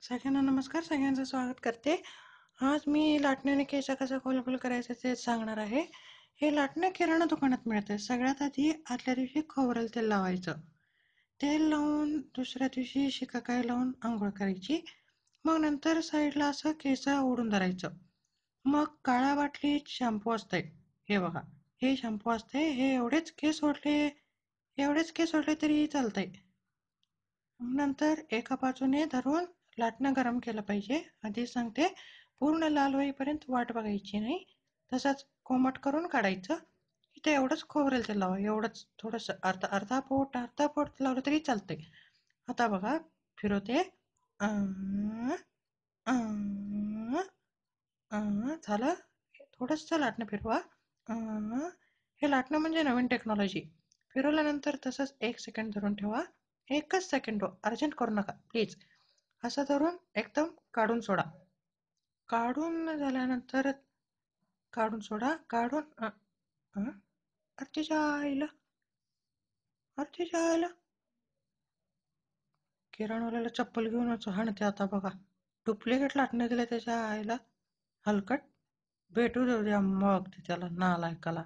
सगळ्यांना नमस्कार. सगळ्यांचं स्वागत करते. आज मी लाटण्याने केस कसा खोलगोल करायचं ते सांगणार आहे. हे लाटणं किराणा दुकानात मिळते. सगळ्यात आधी आदल्या दिवशी खोबरेल तेल लावायचं. तेल लावून दुसऱ्या दिवशी शिकाकाई लावून आंघोळ करायची. मग नंतर साईडला असं केस ओढून धरायचं. मग काळ्या बाटलीत शॅम्पू असतंय. हे बघा, हे शॅम्पू असते. हे एवढेच केस ओढले तरी चालतंय. नंतर एका बाजूने धरून लाटणं गरम केलं पाहिजे. आधी सांगते, पूर्ण लाल होईपर्यंत वाट बघायची नाही. तसंच कोमट करून काढायचं. इथे एवढंच खोबरेल तेल लावा. एवढंच थोडंसं अर्धा पोट लावलं तरी चालतंय. आता बघा, फिरवते. अं, अं, झालं. थोडंसं लाटणं फिरवा. हे लाटणं म्हणजे नवीन टेक्नॉलॉजी. फिरवल्यानंतर तसंच 1 सेकंड धरून ठेवा. 1च सेकंड हो, अर्जंट करू नका प्लीज. असं धरून एकदम काढून सोडा. काढून झाल्यानंतर काढून सोडा. आरतीच्या आईला आरतीच्या आईला किराणवाल्याला चप्पल घेऊनच हाणते आता बघा. डुप्लिकेट लाटणं दिलं त्याच्या आईला. हलकट. भेटू देऊ द्या मग त्याला नालायकाला.